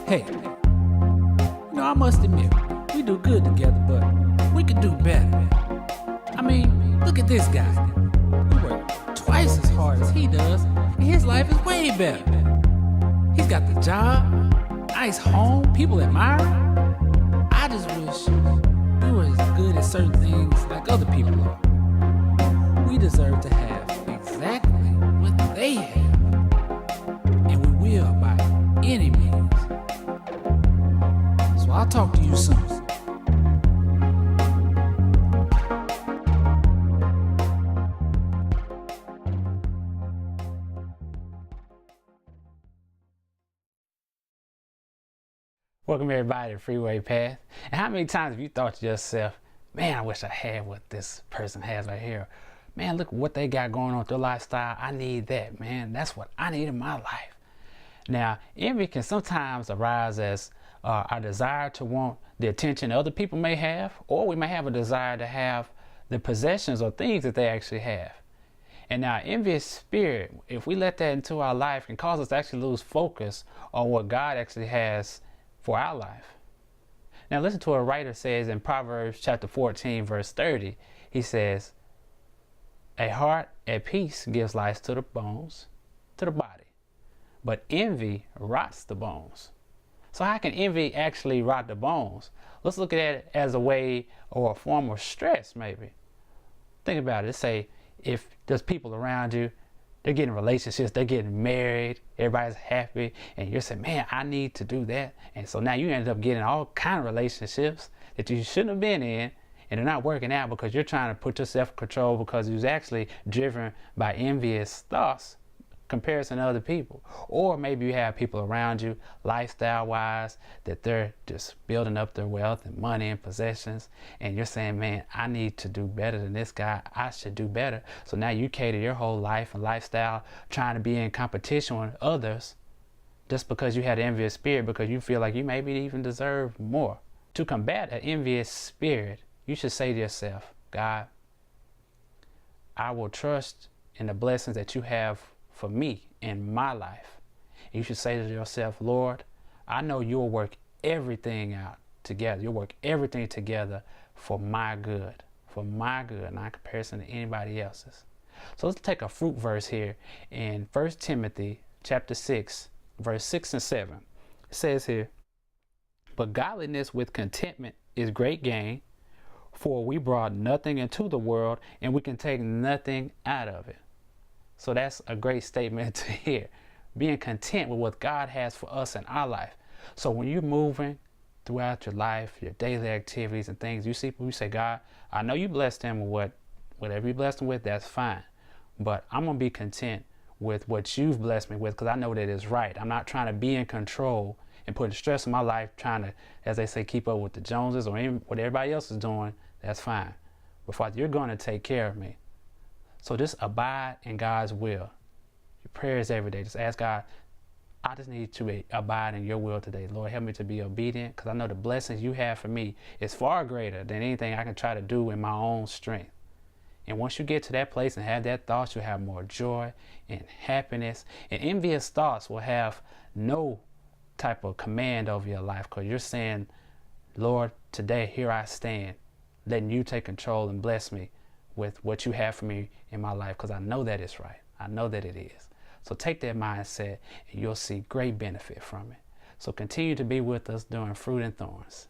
Hey, I must admit, we do good together, but we could do better. I mean, look at this guy. We work twice as hard as he does, and his life is way better. He's got the job, nice home, people admire him. I just wish we were as good at certain things like other people are. We deserve to have exactly what they have, and we will by any means. So I'll talk to you soon. Welcome everybody to Freeway Path. And how many times have you thought to yourself, man, I wish I had what this person has right here. Man, look what they got going on with their lifestyle. I need that, man. That's what I need in my life. Now, envy can sometimes arise as our desire to want the attention other people may have, or we may have a desire to have the possessions or things that they actually have. And now, envious spirit, if we let that into our life, can cause us to actually lose focus on what God actually has for our life. Now, listen to what a writer says in Proverbs chapter 14, verse 30. He says, "A heart at peace gives life to the bones, to the body, but envy rots the bones." So how can envy actually rot the bones? Let's look at it as a way or a form of stress, maybe. Think about it. Let's say if there's people around you, they're getting relationships, they're getting married, everybody's happy, and you're saying, man, I need to do that. And so now you end up getting all kind of relationships that you shouldn't have been in, and they're not working out because you're trying to put yourself in control because you was actually driven by envious thoughts, comparison to other people. Or maybe you have people around you, lifestyle-wise, that they're just building up their wealth and money and possessions, and you're saying, man, I need to do better than this guy. I should do better. So now you cater your whole life and lifestyle trying to be in competition with others just because you had an envious spirit, because you feel like you maybe even deserve more. To combat an envious spirit, you should say to yourself, God, I will trust in the blessings that you have for me in my life. You should say to yourself, Lord, I know you'll work everything out together. You'll work everything together for my good, not in comparison to anybody else's. So let's take a fruit verse here in 1 Timothy chapter 6, verse 6 and 7. It says here, "But godliness with contentment is great gain, for we brought nothing into the world, and we can take nothing out of it." So that's a great statement to hear. Being content with what God has for us in our life. So when you're moving throughout your life, your daily activities and things, you see people, you say, God, I know you blessed him with whatever you blessed him with, that's fine. But I'm going to be content with what you've blessed me with because I know that it's right. I'm not trying to be in control and putting stress in my life, trying to, as they say, keep up with the Joneses or what everybody else is doing. That's fine. But Father, you're going to take care of me. So just abide in God's will. Your prayers every day. Just ask God, I just need to abide in your will today. Lord, help me to be obedient because I know the blessings you have for me is far greater than anything I can try to do in my own strength. And once you get to that place and have that thought, you'll have more joy and happiness. And envious thoughts will have no type of command over your life because you're saying, Lord, today here I stand, letting you take control and bless me with what you have for me in my life because I know that it's right. I know that it is. So take that mindset and you'll see great benefit from it. So continue to be with us during Fruit and Thorns.